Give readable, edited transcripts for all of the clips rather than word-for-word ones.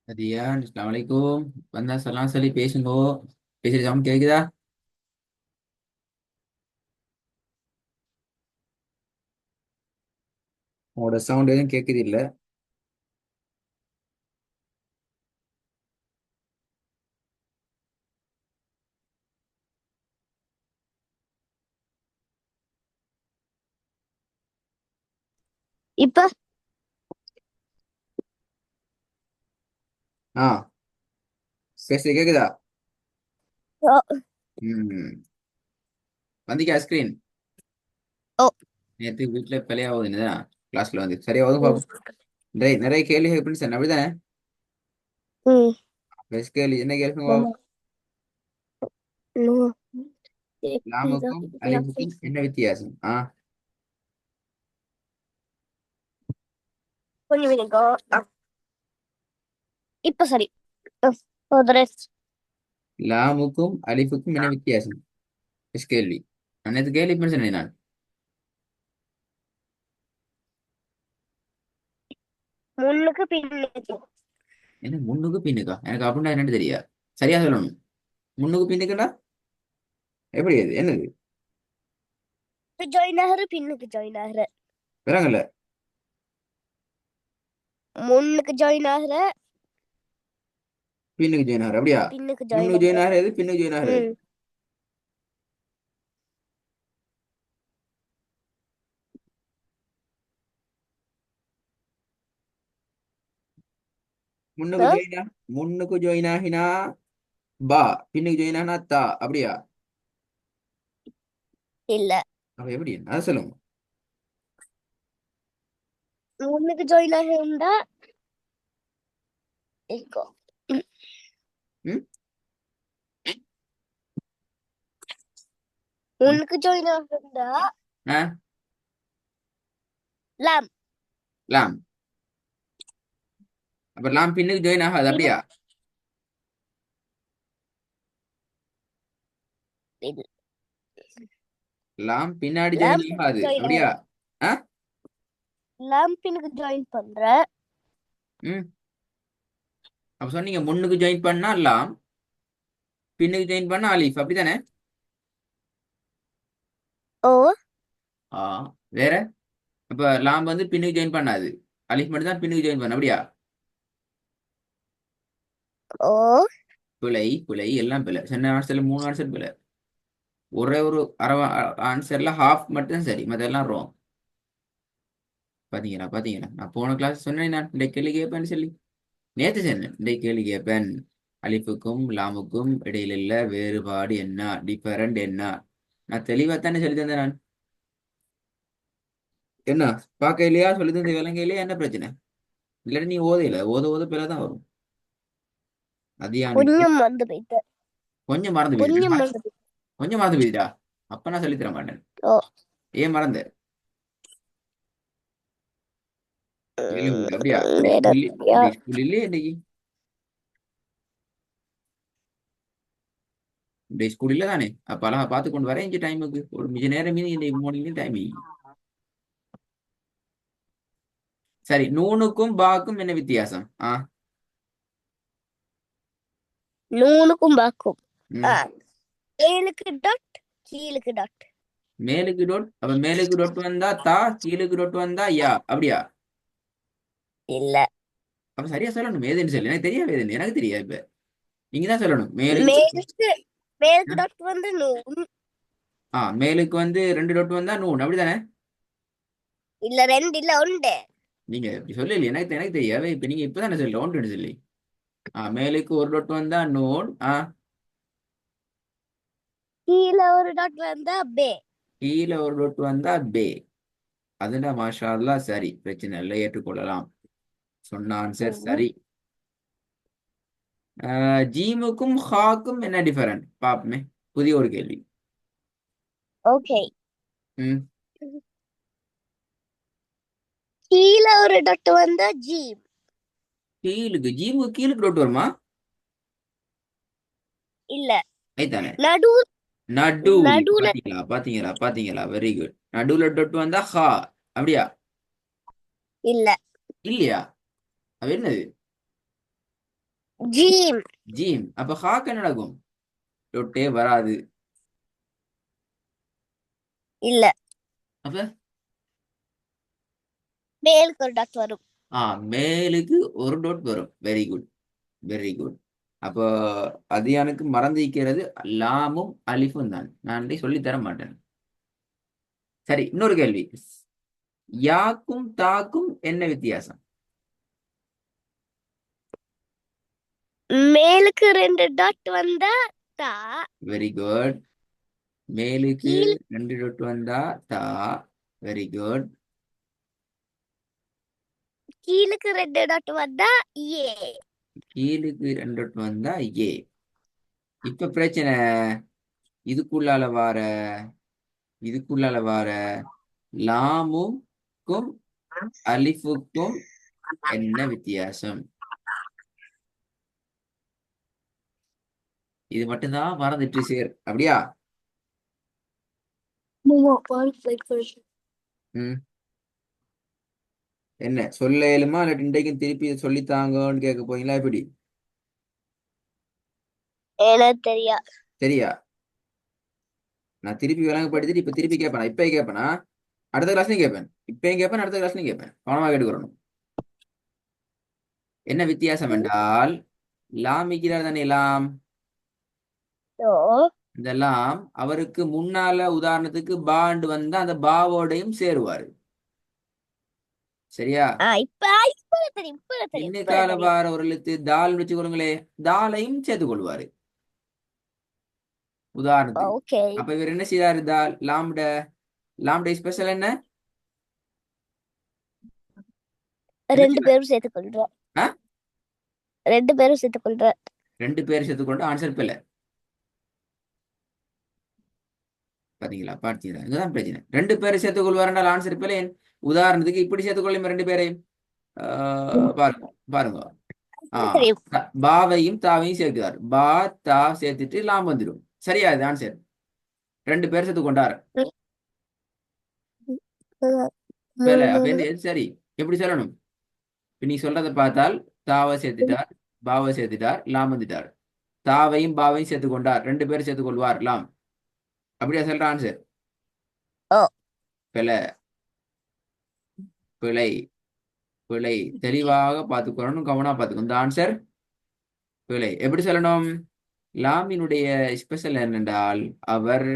சரியா, அஸ்ஸலாமு அலைக்கும். வந்தா சலாம் சொல்லி பேசுங்கோ. பேசுற சவுண்ட் கேக்குதா? உங்களோட சவுண்ட் எதுவும் கேக்குது இல்ல? இப்ப ஆ, பேசுறது கேக்குதா? ஓ ம். வந்திக்கா ஸ்கிரீன். ஓ நேற்று வீட்டுல பிழையாவதுன்னு கிளாஸ்ல வந்து சரியா வரும் ம் பாப்போம். நிறைய நிறைய கேள்வி எப்படி சார் அப்படிதானே? ம் பெஸ்ட் கேள்வி என்ன கேள்வி நம்ம பாப்போம்? இன்னும் லாமுக்கும் அலிஃபுக்கும் என்ன வித்தியாசம்? கொஞ்சம் இருங்க. இப்ப சரி. ஒரு ரெஸ்ட். லாமுக்கும் அலிஃபுக்கும் என்ன வித்தியாசம்? பெஸ்ட் கேள்வி. நான் நேற்று கேள்வி பண்ணி சொன்னேன் நான். முன்னுக்கு பின்னுக்கு. என்ன முன்னுக்கு பின்னுக்கா? எனக்கு அப்படின்னா என்னன்னு தெரியா. சரியா சொல்லணும். முன்னுக்கு பின்னுக்குன்னா எப்படி அது என்னது? ஜாயின் ஆகுற பின்னுக்கு ஜாயின் ஆகுற. விளங்கல. முன்னுக்கு ஜாயின் ஆகுற பின்னுக்கு ஜாயின் ஆகுற அப்படியா? பின்னுக்கு ஜாயின் முன்னுக்கு ஆகுற. ஜாயின் ஆகுறது பின்னுக்கு ஜாயின் ஆகுறது. ம் முன்னுக்கு ஆ? ஜாயின் முன்னுக்கு ஜாயின் ஆகினா பா, பின்னுக்கு ஜாயின் ஆனா தா அப்படியா? இல்ல, அப்ப எப்படி அதை சொல்லுங்க. முன்னுக்கு ஜாயின் ஆகுண்டா இருக்கும். ம். ம். ம். முன்னுக்கு ஜாயின் ஆகுண்டா ஆ, லாம். லாம். அப்ப லாம் பின்னுக்கு ஜாயின் ஆகாது அப்படியா? பின்னுக்கு இல்ல. லாம் பின்னாடி லாம் ஜாயின் பின்னுக்கு ஆகாது ஜாயின் அப்படியா? ஆகுற. ஆ. லாம் பின்னுக்கு ஜாயின் பண்ற. ம். அப்ப சொன்னீங்க முன்னுக்கு ஜாயின் பண்ணா லாம், பின்னுக்கு ஜாயின் பண்ணா அலிஃப் அப்படித்தானே? ஓ ஆ, வேற. அப்ப லாம் வந்து பின்னுக்கு ஜாயின் பண்ணாது, அலிஃப் மட்டும் தான் பின்னுக்கு ஜாயின் பண்ண அப்படியா? ஓ பிழை பிழை எல்லாம் பிழை. சொன்ன ஆன்சர்ல 3 ஆன்சர் பிழை. ஒரே ஒரு அரை ஆன்சர்ல ஹாஃப் மட்டும் சரி, மத்தெல்லாம் wrong. பாத்தீங்களா பாத்தீங்களா, நான் போன கிளாஸ் சொன்னேன் நான் இந்த கேள்வி கேட்பேன்னு சொல்லி. நேத்து சொன்னேன் இந்த கேள்வி கேட்பேன். அலிஃபுக்கும் லாமுக்கும் இடையில உள்ள வேறுபாடு என்ன, டிஃபரண்ட் என்ன. நான் தெளிவா தானே சொல்லி தந்தேன் நான். என்ன பார்க்க இல்லையா? சொல்லி தந்த விலங்கு இல்லையா? என்ன பிரச்சனை? இல்லாட்டி நீ ஓதையில ஓத ஓத பிள்ளை தான் வரும். அதியானுக்கு கொஞ்சம் வந்து போயிட்ட. கொஞ்சம் மறந்து கொஞ்சம் போயிட்டா. வந்து போயிட்ட. கொஞ்சம் மறந்து போயிட்டா. அப்ப நான் சொல்லி தர மாட்டேன். ஓ ஏன் மறந்த? எலும்பு அப்படியா? வேற சரியா. ஸ்கூல் இல்லையே இன்னைக்கு. இந்த ஸ்கூல் இல்ல தானே. அப்ப அழகா பார்த்து கொண்டு வரேன் இங்க டைமுக்கு ஒரு மிச்ச நேரம் மீதி இந்த மார்னிங் டைம். சரி, நூனுக்கும் பாக்கும் என்ன வித்தியாசம்? நூனுக்கும் பாக்கும். ஆ, ம். மேலுக்கு டாட் கீழுக்கு டாட். மேலுக்கு டொட், அப்ப மேலுக்கு டொட் வந்தா தா, கீழுக்கு டொட் வந்தா யா அப்படியா? இல்ல, அப்ப சரியா சொல்லணும் ஏதுன்னு சொல்லு. எனக்கு தெரியாது ஏதுன்னு, எனக்கு தெரியாது. இப்ப நீங்க தான் சொல்லணும் மேலுக்கு. மேலுக்கு மேலுக்கு டாட் வந்து நூன். மேலுக்கு வந்து 2 டொட் வந்தா நூன் அப்படிதானே? இல்ல ரெண்டு இல்ல உண்டு. நீங்க இப்படி சொல்லல, எனக்கு எனக்கு தெரியாது. இப்ப நீங்க இப்பதானே சொல்லல ஒன்று சொல்லி. மேலுக்கு ஒரு டொட் வந்தா நூன். கீழே ஒரு டாட் வந்தா பே. கீழே ஒரு டொட் வந்தா பே. அதுனா மாஷா அல்லாஹ், சரி பிரச்சனை இல்லை, ஏற்றுக்கொள்ளலாம். சொன்ன ஆன்சர் ம். சரி. ஜீமுக்கும் ஹாக்கும் என்ன டிஃபரண்ட் பாப்பமே. புதிய ஒரு கேள்வி. ஓகே. ம். கீழே ஒரு டாட் வந்தா ஜீம். கீழுக்கு ஜீமுக்கு கீழுக்கு டொட் வருமா? இல்ல, ஐத்தானே. நடு நடுவுல நடுவுல பாத்தீங்களா பாத்தீங்களா பாத்தீங்களா, வெரி குட். நடுவுல டொட் வந்தா ஹா அப்படியா? இல்ல. இல்லையா? அது என்னது? ஜீம். ஜீம். அப்ப ஹாக்கு என்ன நடக்கும்? டொட்டே வராது. இல்ல, அப்ப மேலுக்கு ஒரு டாட் வரும். மேலுக்கு ஒரு டொட் வரும். Very good, very good. அப்போ அது எனக்கு மறந்திருக்கிறது. லாமும் அலிஃபும் தான். நான் சொல்லி தர மாட்டேன். சரி, இன்னொரு கேள்வி. யாக்கும் தாக்கும் என்ன வித்தியாசம்? மேலுக்கு 2 டாட் வந்தா தா, வெரி குட். மேலுக்கு கீழ் 2 dot வந்தா தா. Very good. கீழுக்கு 2 டாட் வந்தா ஏ. கீழுக்கு 2 dot வந்தா ஏ. இப்ப பிரச்சனை இதுக்குள்ளால வார இதுக்குள்ளால வார லாமுக்கும் அலிஃபுக்கும் என்ன வித்தியாசம்? இது மட்டும்தான் மறந்துட்டு சேர் அப்படியா? ம். என்ன சொல்ல இயலுமா இல்லாட்டி இன்றைக்கும் திருப்பி சொல்லித்தாங்கன்னு கேட்க போறீங்களா எப்படி? எனக்கு தெரியா. சரியா? நான் திருப்பி விளங்கப்படுத்திட்டு இப்ப திருப்பி கேட்பேன். இப்பயே கேட்பேனா? அடுத்த கிளாஸ்லயும் கேட்பேன். இப்பயும் கேட்பேன், அடுத்த கிளாஸ்லயும் கேட்பேன். கவனமா கேட்டுக்கிறணும். என்ன வித்தியாசம் என்றால், லாம் இருக்கிறார் தானே லாம். ஓ, இந்த லாம் அவருக்கு முன்னால உதாரணத்துக்கு பாண்டு வந்தா அந்த பாவோடையும் சேருவாரு. சரியா? இப்ப இப்ப தெரியும், இப்ப தெரியும், இப்ப பின்னுக்கால தெரியும். வார ஒரு எழுத்து தால் வச்சு கொள்ளுங்களே, தாலையும் சேர்த்துக் கொள்வாரு உதாரணத்துக்கு. ஓகே. அப்ப இவர் என்ன செய்தாரு? தால் லாம்ட லாம்ட ஸ்பெஷல் என்ன? என்ன 2 செய்வார்? பேரும் சேர்த்துக்கொள்ற. ஆ? 2 பேரும் சேர்த்துக்கொள்ற. 2 பேர் சேர்த்துக்கொண்டு ஆன்சர் பிள்ளை. பாத்தீங்களா? பார்த்தீங்களா? இதுதான் பிரச்சனை. 2 பேரை சேர்த்துக் கொள்வார் ஆன்சர் பிள்ளை. உதாரணத்துக்கு இப்படி சேர்த்துக்கொள்ளும் 2 பேரையும். பாருங்க, பாருங்க. தெரியும். பாவையும் தாவையும் சேர்க்கிறார். பா தா சேர்த்துட்டு லாம் வந்துடும். சரியா? இது ஆன்சர். 2 பேர் சேர்த்து கொண்டார். பிள்ளை அப்ப என்ன எது சரி? எப்படி சொல்லணும்? இப்ப நீ சொல்றதை பார்த்தால் தாவை சேர்த்துட்டார், பாவை சேர்த்துட்டார், லாம் வந்துட்டார். தாவையும் பாவையும் சேர்த்து கொண்டார். 2 பேர் சேர்த்து கொள்வார் லாம். அப்படியா சொல்ற ஆன்சர்? ஓ, பிழை, பிழை, பிழை. தெளிவாக பார்த்துக்கொள்ளணும், கவனமா பார்த்துக்கணும். இந்த ஆன்சர் பிழை. எப்படி சொல்லணும்? லாமினுடைய ஸ்பெஷல் என்னென்றால், அவர்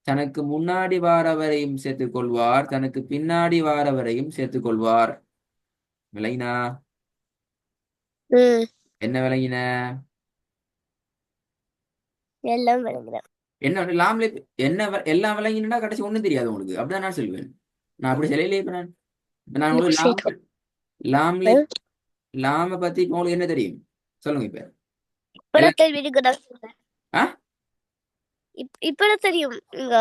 தனக்கு முன்னாடி வாரவரையும் சேர்த்துக் கொள்வார், தனக்கு பின்னாடி வாரவரையும் சேர்த்துக் கொள்வார். விளங்கினா? ம், என்ன விளங்கின? எல்லாம் விளங்குறேன். என்ன லாம்ல என்ன எல்லாம் விளங்கினா கடைசி ஒண்ணும் தெரியாது உங்களுக்கு. அப்படிதான் நான் சொல்லுவேன். நான் அப்படி சொல்லலையே. இப்ப நான் உங்களுக்கு சேர்த்து. லாம்ல லாம பத்தி இப்ப உங்களுக்கு என்ன தெரியும்? சொல்லுங்க இப்ப. எல்லாம் இப்பதான் வீட்டுக்கு நான் சொல்றேன். ஆ இப்பதான் தெரியும். இங்க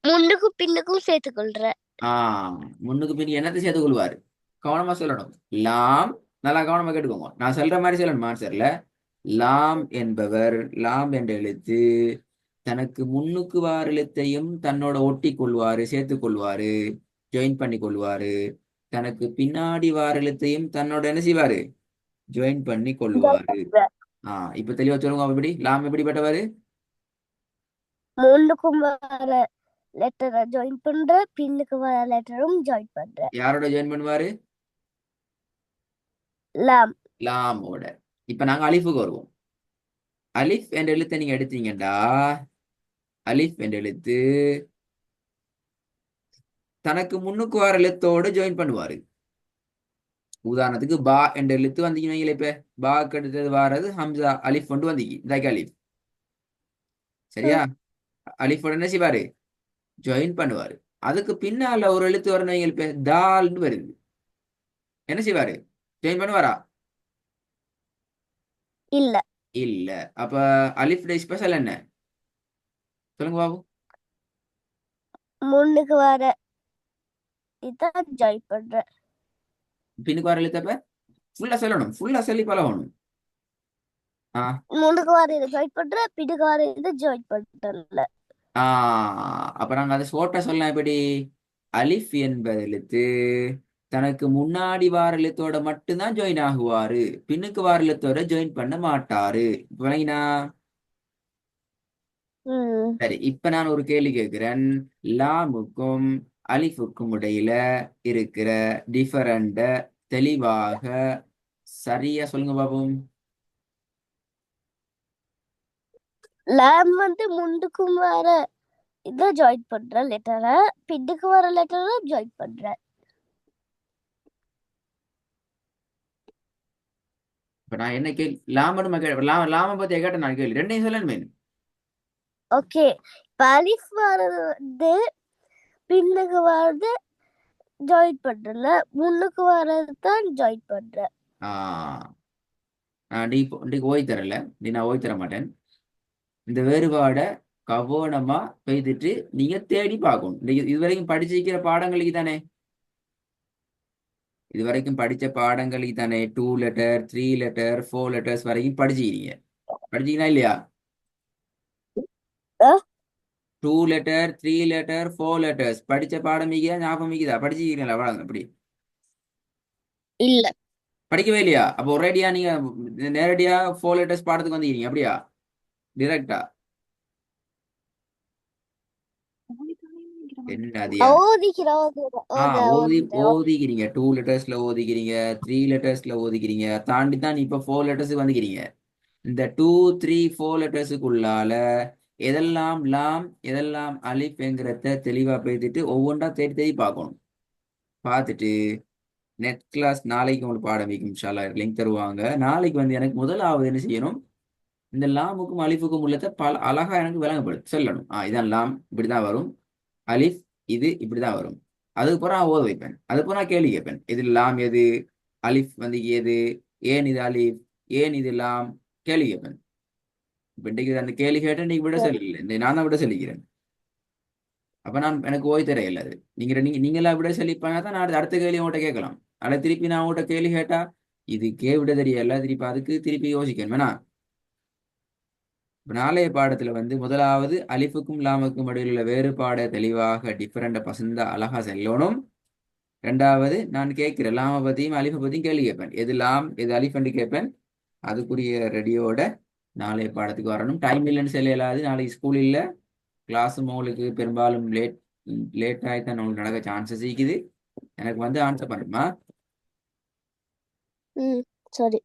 முன்னுக்கும் பின்னுக்கும் சேர்த்துக்கொள்ற. ஆ முன்னுக்கு பின் என்னத்தை சேர்த்துக் கொள்வாரு? கவனமா சொல்லணும். லாம், நல்லா கவனமா கேட்டுக்கோங்க. நான் சொல்ற மாதிரி சொல்லணும் ஆன்சர்ல. லாம் என்பவர், லாம் என்ற எழுத்து தனக்கு முன்னுக்கு வார எழுத்தையும் தன்னோட ஒட்டி கொள்வாரு, சேர்த்துக் கொள்வாரு, ஜாயின் பண்ணி கொள்வாரு. தனக்கு பின்னாடி வார எழுத்தையும் தன்னோட என்ன செய்வாரு? ஜாயின் பண்ணி கொள்வாரு. இப்ப தெளிவா சொல்லுங்க. எப்படி லாம் எப்படிப்பட்டவாரு? முன்னுக்கும் வர லெட்டரை ஜாயின் பண்ற, பின்னுக்கு வர லெட்டரும் ஜாயின் பண்ற. யாரோட ஜாயின் பண்ணுவாரு? லாம். லாமோட. இப்ப நாங்க அலிஃபுக்கு வருவோம். அலிஃப் என்ற எழுத்தை நீங்க எடுத்தீங்கடா, அலிஃப் என்ற எழுத்து தனக்கு முன்னுக்கு வர எழுத்தோடு ஜாயின் பண்ணுவாரு. உதாரணத்துக்கு பா என்ற எழுத்து வந்தீங்க. இப்ப பாக்கு அடுத்தது வாரது ஹம்சா அலிஃப் கொண்டு வந்தீங்க. இதாக்கி அலிஃப். சரியா? அலிஃபோட என்ன செய்வாரு? ஜாயின் பண்ணுவாரு. அதுக்கு பின்னால ஒரு எழுத்து வரணும். இப்ப தால்னு வருது. என்ன செய்வாரு? ஜாயின் பண்ணுவாரா? இல்ல, இல்ல. அப்ப அலிஃப் ஸ்பெஷல் என்ன? சொல்லுங்க பாபு. முன்னுக்கு வர இதான் ஜாயின் பண்ற. பின்னுக்கு வர எழுத்தப்ப ஃபுல்லா சொல்லணும். ஃபுல்லா சொல்லி பழகணும். முன்னுக்கு வர இதை ஜாயின் பண்ற, பின்னுக்கு வர இதை ஜாயின் பண்றல. அப்ப நாங்க அதை ஷோர்ட்டா சொல்லலாம். எப்படி? அலிஃப் என்பது எழுத்து தனக்கு முன்னாடி வார எழுத்தோட மட்டும்தான் ஜாயின் ஆகுவாரு, பின்னுக்கு வார எழுத்தோட ஜாயின் பண்ண மாட்டாரு. விளங்கினா? ம். சரி, இப்ப நான் ஒரு கேள்வி கேட்கிறேன். லாமுக்கும் அலிஃபுக்கும் இடையில இருக்கிற டிஃபரண்ட தெளிவாக சரியா சொல்லுங்க பாப்போம். லாம் வந்து முண்டுக்கும் வர இதை ஜாயின் பண்ற லெட்டரை பின்னுக்கு வர லெட்டரை ஜாயின் பண்ற. இப்ப நான் என்ன கேள்வி, லாம பத்தி கேட்ட நான் கேள்வி ரெண்டையும் சொல்லணுமே. ஓகே, இப்ப அலிஃப் வர்றது வந்து பின்னுக்கு வர்றது ஜாயின் பண்றல, முன்னுக்கு வர்றது தான் ஜாயின் பண்ற. ஆஹ் நான் நீ ஓய் தரல, நீ நான் ஓய் தர மாட்டேன். இந்த வேறுபாடை கவனமா பெய்துட்டு நீங்க தேடி பார்க்கணும். இது வரைக்கும் படிச்சிருக்கிற பாடங்களுக்கு தானே, இது வரைக்கும் படிச்ச பாடங்களுக்கு தானே 2 லெட்டர் 3 லெட்டர் 4 லெட்டர்ஸ் வரைக்கும் படிச்சிக்கிறீங்க. படிச்சீங்களா இல்லையா? 2 லெட்டர் 3 லெட்டர் 4 லெட்டர்ஸ் படிச்ச பாடம் மிகுதா, ஞாபகம் மிகுதா? படிச்சிருக்கீங்களா பாடம்? அப்படி இல்ல. படிக்கவே இல்லையா? அப்போ ஒரேடியா நீங்க நேரடியா 4 லெட்டர்ஸ் பாடத்துக்கு வந்துக்கிறீங்க அப்படியா? டிரெக்டா? என்னதியா? ஓதிக்கிறோம். ஓதிக்கிறீங்க. 2 லெட்டர்ஸ்ல ஓதிக்கிறீங்க, 3 லெட்டர்ஸ்ல ஓதிக்கிறீங்க, தாண்டி தான் இப்ப 4 லெட்டர்ஸுக்கு வந்துக்கிறீங்க. இந்த 2 3 4 லெட்டர்ஸுக்குள்ளால எதெல்லாம் லாம் எதெல்லாம் அலிஃப்ங்கிறத தெளிவா பேசிட்டு ஒவ்வொன்றா தேடி தேடி பார்க்கணும். பார்த்துட்டு நெட் கிளாஸ் நாளைக்கு உங்களுக்கு பாடம் வைக்கும் இன்ஷா அல்லாஹ், லிங்க் தருவாங்க. நாளைக்கு வந்து எனக்கு முதலாவது என்ன செய்யணும், இந்த லாமுக்கும் அலிஃபுக்கும் உள்ளத பல அழகா எனக்கு விளங்கப்படுது சொல்லணும். இதான் லாம் இப்படிதான் வரும், அலிஃப் இது இப்படிதான் வரும். அதுக்கப்புறம் நான் ஓத வைப்பேன். அதுக்கப்புறம் நான் கேள்வி கேட்பேன், இது லாம் எது, அலிஃப் வந்து ஏது, ஏன் இது அலிஃப், ஏன் இது லாம், கேள்வி கேட்பேன். இப்ப இன்றைக்கு அந்த கேள்வி கேட்டேன், நீங்க விட சொல்லல, இந்த நான் தான் விட சொல்லிக்கிறேன். அப்ப நான் எனக்கு ஓய் தெரியல அது. நீங்களா விட சொல்லிப்பாங்க தான் நான் அடுத்த கேள்வி உங்கள்கிட்ட கேட்கலாம். அதை திருப்பி நான் உங்கள்கிட்ட கேள்வி கேட்டா இதுக்கே விட தெரியல, திருப்பி அதுக்கு திருப்பி யோசிக்கணும் வேணா. இப்ப நாளைய பாடத்துல வந்து முதலாவது அலிஃபுக்கும் லாமுக்கும் இடையில் உள்ள வேறுபாடை தெளிவாக டிஃபரெண்ட பசந்தா அழகா செல்லணும். ரெண்டாவது நான் கேட்கிறேன் லாம பத்தியும் அலிஃபை பத்தியும் கேள்வி கேட்பேன், எது லாம் எது அலிஃப்ன்னு கேட்பேன். அதுக்குரிய ரெடியோட நாளைய பாடத்துக்கு வரணும். டைம் இல்லைன்னு சொல்ல இயலாது, நாளைக்கு ஸ்கூல் இல்லை, கிளாஸும் உங்களுக்கு பெரும்பாலும் லேட் ஆகி தான் உங்களுக்கு நடக்க சான்சஸ் இருக்குது. எனக்கு வந்து ஆன்சர் பண்ணுமா? ம், சரி.